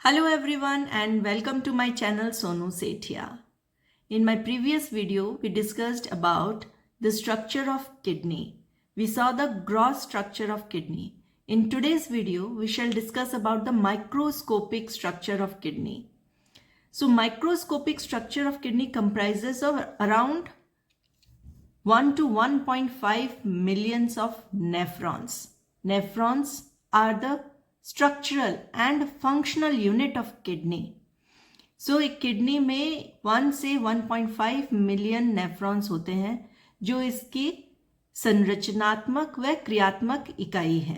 Hello everyone and welcome to my channel Sonu Sethia. In my previous video, we discussed about the structure of kidney. We saw the gross structure of kidney. In today's video, we shall discuss about the microscopic structure of kidney. So microscopic structure of kidney comprises of around 1 to 1.5 millions of nephrons. Nephrons are the structural and functional unit of kidney. So एक kidney में 1 से 1.5 million nephrons होते हैं जो इसकी संरचनात्मक व क्रियात्मक इकाई है.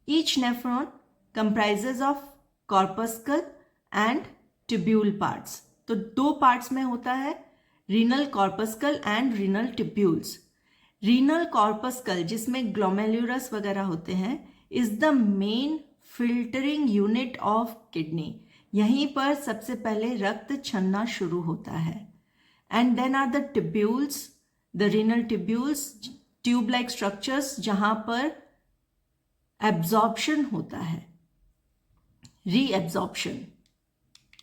Each nephron comprises of corpuscle and tubule parts. तो दो पार्ट्स में होता है, renal corpuscle and renal tubules. Renal corpuscle जिसमें ग्लोमेरुलस वगैरह होते हैं is the main filtering unit of kidney. यहीं पर सबसे पहले रक्त छन्ना शुरू होता है. And then are the tubules, the renal tubules, tube like structures जहां पर एब्जॉर्प्शन होता है, रीएब्जॉर्प्शन.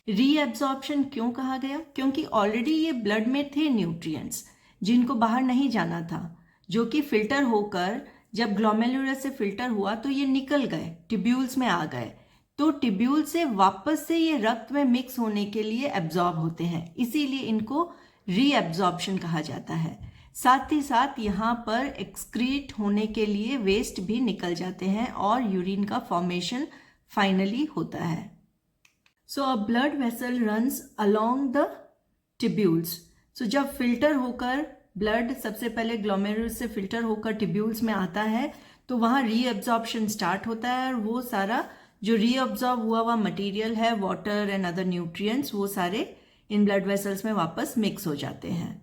रीएब्जॉर्प्शन क्यों कहा गया? क्योंकि ऑलरेडी ये ब्लड में थे न्यूट्रिएंट्स जिनको बाहर नहीं जाना था, जो कि फिल्टर होकर जब ग्लोमेरुलस से फिल्टर हुआ तो ये निकल गए, टिब्यूल्स में आ गए. तो टिब्यूल से वापस से ये रक्त में मिक्स होने के लिए एब्जॉर्ब होते हैं, इसीलिए इनको रीएब्जॉर्प्शन कहा जाता है. साथ ही साथ यहाँ पर एक्सक्रीट होने के लिए वेस्ट भी निकल जाते हैं और यूरिन का फॉर्मेशन फाइनली होता है. So a blood vessel runs along the tubules. So जब फिल्टर होकर ब्लड सबसे पहले ग्लोमेरुलस से फिल्टर होकर टिब्यूल्स में आता है तो वहाँ रीएब्जॉर्प्शन स्टार्ट होता है और वो सारा जो रीअब्जॉर्ब हुआ मटेरियल है, वाटर एंड अदर न्यूट्रिएंट्स, वो सारे इन ब्लड वेसल्स में वापस मिक्स हो जाते हैं.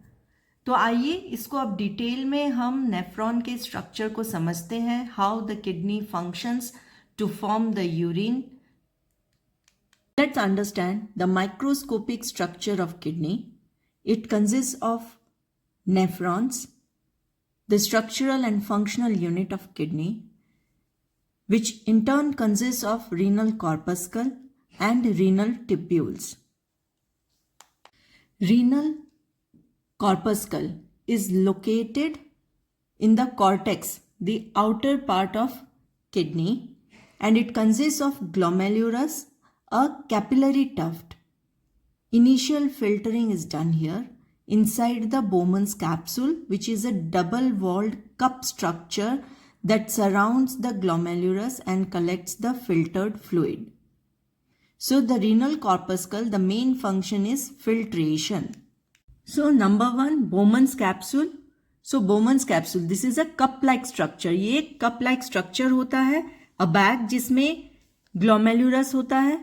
तो आइए इसको अब डिटेल में हम नेफ्रॉन के स्ट्रक्चर को समझते हैं. How the kidney functions to form the urine. Let's understand the microscopic structure of kidney. It consists of nephrons, the structural and functional unit of kidney, which in turn consists of renal corpuscle and renal tubules. Renal corpuscle is located in the cortex, the outer part of kidney, and it consists of glomerulus, a capillary tuft. Initial filtering is done here inside the Bowman's capsule, which is a double-walled cup structure that surrounds the glomerulus and collects the filtered fluid. So the renal corpuscle, the main function is filtration. So number 1, Bowman's capsule. So Bowman's capsule, this is a cup-like structure. ये एक cup-like structure होता है, a bag जिसमें glomerulus होता है.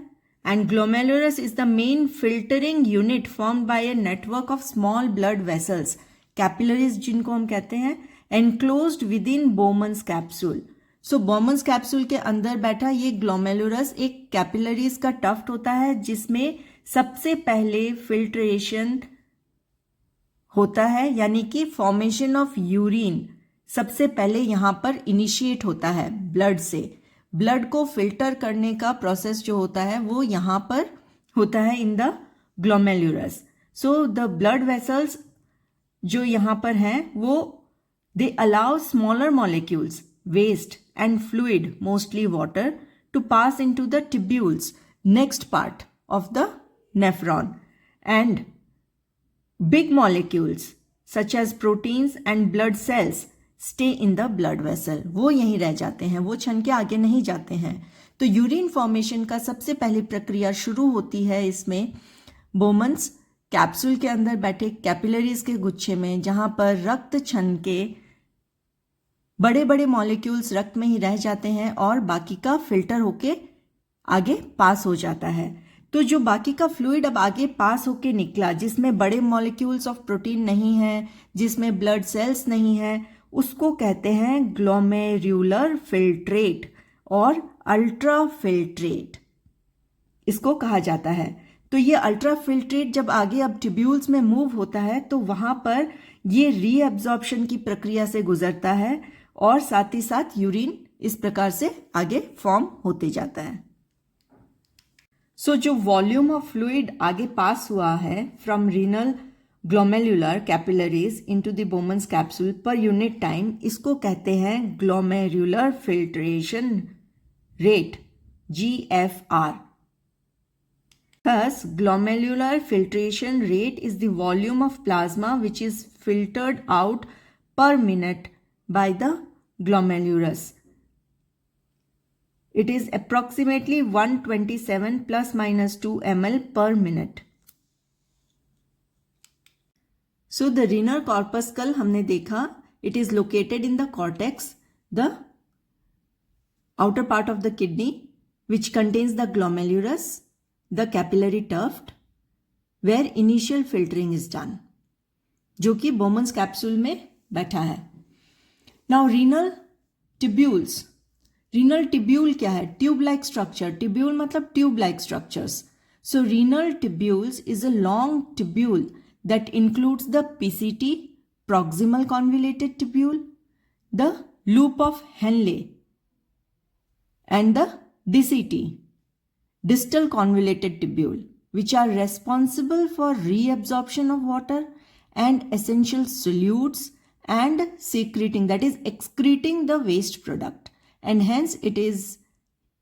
And glomerulus is the main filtering unit formed by a network of small blood vessels, capillaries जिनको हम कहते हैं, enclosed within Bowman's capsule. So Bowman's capsule के अंदर बैठा ये glomerulus एक capillaries का tuft होता है जिसमें सबसे पहले filtration होता है, यानी कि formation of urine सबसे पहले यहाँ पर initiate होता है blood से. ब्लड को फिल्टर करने का प्रोसेस जो होता है वो यहाँ पर होता है in the glomerulus. So the blood vessels जो यहाँ पर हैं वो they allow smaller molecules, waste and fluid, mostly water, to pass into the tubules, next part of the nephron, and big molecules such as proteins and blood cells stay in the blood vessel. वो यहीं रह जाते हैं, वो छन के आगे नहीं जाते हैं. तो यूरिन फॉर्मेशन का सबसे पहली प्रक्रिया शुरू होती है इसमें बोमन्स कैप्सूल के अंदर बैठे कैपिलरीज के गुच्छे में, जहां पर रक्त छन के बड़े बड़े मॉलिक्यूल्स रक्त में ही रह जाते हैं और बाकी का फिल्टर होके आगे पास हो जाता है. तो जो बाकी का फ्लूइड अब आगे पास होके निकला, जिसमें बड़े मॉलिक्यूल्स ऑफ प्रोटीन नहीं है, जिसमें ब्लड सेल्स नहीं है, उसको कहते हैं ग्लोमेरुलर फिल्ट्रेट और अल्ट्रा फिल्ट्रेट इसको कहा जाता है. तो ये अल्ट्रा फिल्ट्रेट जब आगे अब ट्यूब्यूल्स में मूव होता है तो वहां पर ये रीएब्जॉर्प्शन की प्रक्रिया से गुजरता है और साथ ही साथ यूरिन इस प्रकार से आगे फॉर्म होते जाता है. सो जो वॉल्यूम ऑफ फ्लूइड आगे पास हुआ है from renal glomerular capillaries into the Bowman's capsule per unit time, इसको कहते हैं glomerular filtration rate, GFR. Thus, glomerular filtration rate is the volume of plasma which is filtered out per minute by the glomerulus. It is approximately 127 plus minus 2 ml per minute. So, the renal corpuscle हमने देखा, it is located in the cortex, the outer part of the kidney, which contains the glomerulus, the capillary tuft, where initial filtering is done, जो कि Bowman's capsule में बैठा है. Now renal tubules. Renal tubule क्या है? Tube like structure. Tubule मतलब tube like structures. So renal tubules is a long tubule that includes the PCT, proximal convoluted tubule, the loop of Henle, and the DCT, distal convoluted tubule, which are responsible for reabsorption of water and essential solutes and secreting, that is excreting the waste product. And hence it is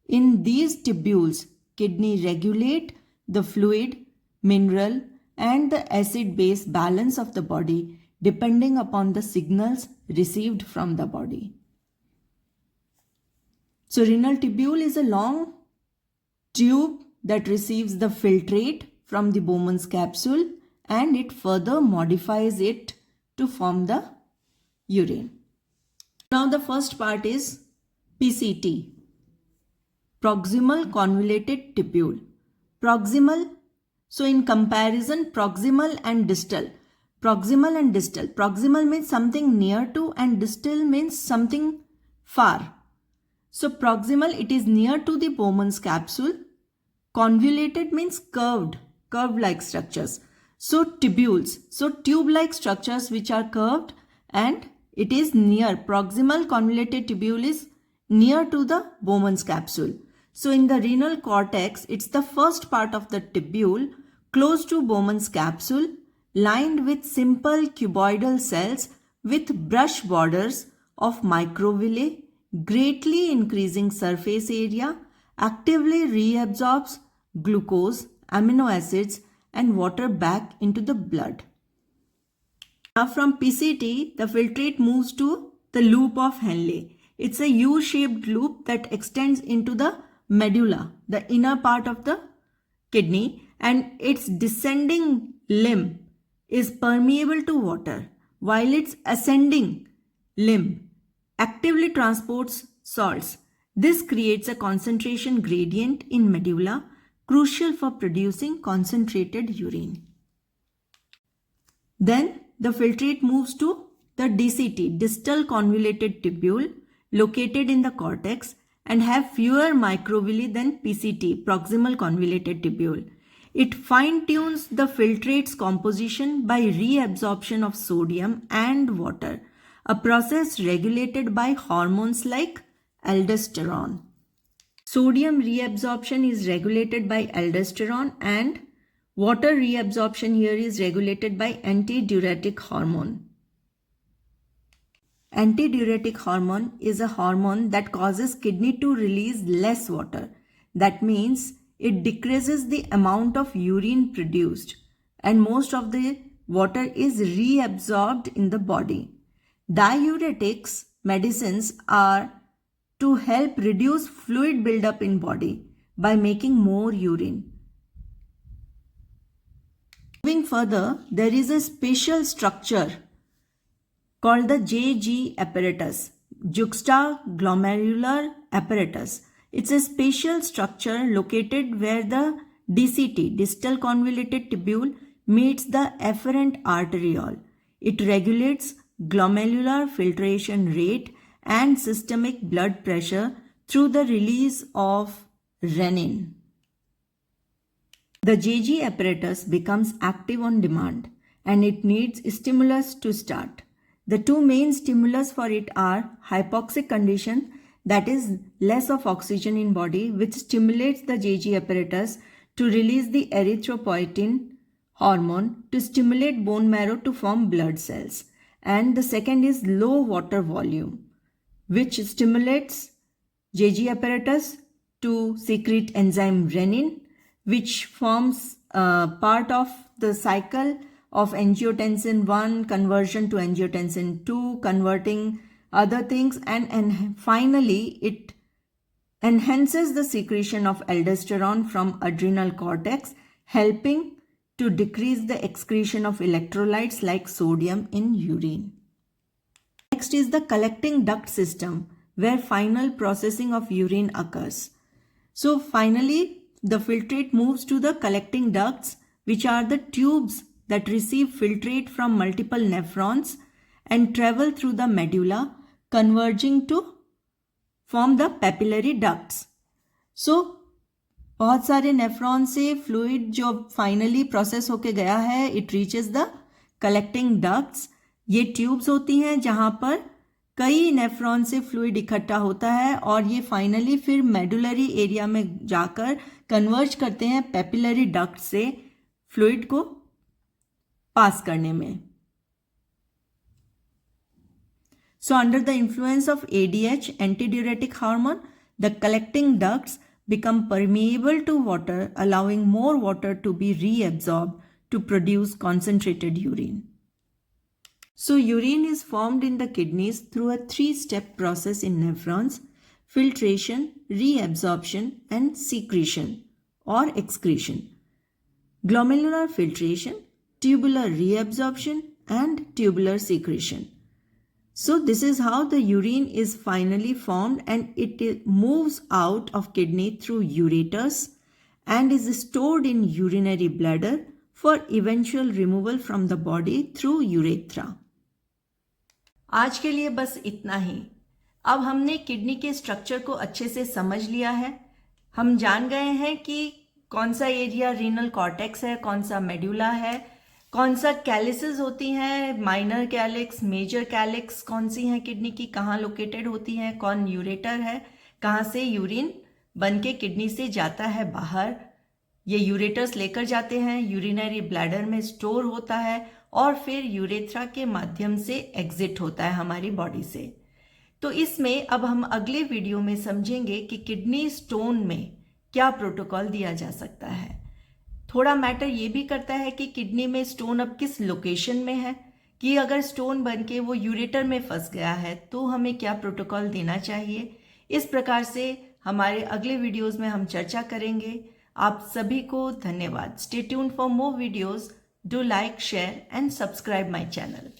in these tubules kidney regulate the fluid, mineral and the acid base balance of the body depending upon the signals received from the body. So renal tubule is a long tube that receives the filtrate from the Bowman's capsule and it further modifies it to form the urine. Now the first part is PCT, proximal convoluted tubule. Proximal, so in comparison proximal and distal. Proximal and distal. Proximal means something near to and distal means something far. So proximal, it is near to the Bowman's capsule. Convoluted means curved like structures. So tubules, so tube-like structures which are curved and it is near, proximal convoluted tubule is near to the Bowman's capsule. So in the renal cortex, it's the first part of the tubule close to Bowman's capsule, lined with simple cuboidal cells with brush borders of microvilli, greatly increasing surface area, actively reabsorbs glucose, amino acids and water back into the blood. Now from PCT, the filtrate moves to the loop of Henle. It's a U-shaped loop that extends into the medulla, the inner part of the kidney, and its descending limb is permeable to water, while its ascending limb actively transports salts. This creates a concentration gradient in medulla, crucial for producing concentrated urine. Then the filtrate moves to the DCT, distal convoluted tubule, located in the cortex and have fewer microvilli than PCT, proximal convoluted tubule. It fine-tunes the filtrate's composition by reabsorption of sodium and water, a process regulated by hormones like aldosterone. Sodium reabsorption is regulated by aldosterone and water reabsorption here is regulated by antidiuretic hormone. Antidiuretic hormone is a hormone that causes kidney to release less water. That means it decreases the amount of urine produced and most of the water is reabsorbed in the body. Diuretics medicines are to help reduce fluid buildup in body by making more urine. Moving further, there is a special structure called the JG apparatus, juxtaglomerular apparatus. It's a special structure located where the DCT, distal convoluted tubule, meets the afferent arteriole. It regulates glomerular filtration rate and systemic blood pressure through the release of renin. The JG apparatus becomes active on demand and it needs stimulus to start. The two main stimulus for it are hypoxic condition, that is less of oxygen in body, which stimulates the JG apparatus to release the erythropoietin hormone to stimulate bone marrow to form blood cells. And the second is low water volume, which stimulates JG apparatus to secrete enzyme renin, which forms part of the cycle of angiotensin 1 conversion to angiotensin 2, converting other things, and finally it enhances the secretion of aldosterone from adrenal cortex, helping to decrease the excretion of electrolytes like sodium in urine. Next is the collecting duct system, where final processing of urine occurs. So finally, the filtrate moves to the collecting ducts, which are the tubes that receive filtrate from multiple nephrons and travel through the medulla, converging to form the papillary ducts. So बहुत सारे nephron से fluid जो finally process होके गया है, it reaches the collecting ducts. ये tubes होती हैं जहां पर कई नेफ्रॉन से फ्लूइड इकट्ठा होता है और ये फाइनली फिर मेडुलरी एरिया में जाकर कन्वर्ज करते हैं पेपिलरी डक्ट से फ्लूइड को पास करने में. So under the influence of ADH, antidiuretic hormone, the collecting ducts become permeable to water, allowing more water to be reabsorbed to produce concentrated urine. So urine is formed in the kidneys through a 3-step process in nephrons: filtration, reabsorption, and secretion or excretion. Glomerular filtration, tubular reabsorption, and tubular secretion. So this is how the urine is finally formed, and it moves out of kidney through ureters and is stored in urinary bladder for eventual removal from the body through urethra. आज के लिए बस इतना ही. अब हमने kidney के structure को अच्छे से समझ लिया है. हम जान गए हैं कि कौन सा एरिया रीनल कॉर्टेक्स है, कौन सा मेडुला है, कौन सा कैलिसेस होती हैं, माइनर कैलिक्स, मेजर कैलिक्स कौन सी हैं किडनी की, कहाँ लोकेटेड होती हैं, कौन यूरेटर है, कहाँ से यूरिन बन के किडनी से जाता है बाहर. ये यूरेटर्स लेकर जाते हैं, यूरिनरी ब्लैडर में स्टोर होता है और फिर यूरेथ्रा के माध्यम से एग्जिट होता है हमारी बॉडी से. तो इसमें अब हम अगले वीडियो में समझेंगे कि किडनी स्टोन में क्या प्रोटोकॉल दिया जा सकता है. थोड़ा मैटर ये भी करता है कि किडनी में स्टोन अब किस लोकेशन में है, कि अगर स्टोन बन के वो यूरेटर में फंस गया है तो हमें क्या प्रोटोकॉल देना चाहिए. इस प्रकार से हमारे अगले वीडियोस में हम चर्चा करेंगे. आप सभी को धन्यवाद. Stay tuned for more videos. Do like, share and subscribe my channel.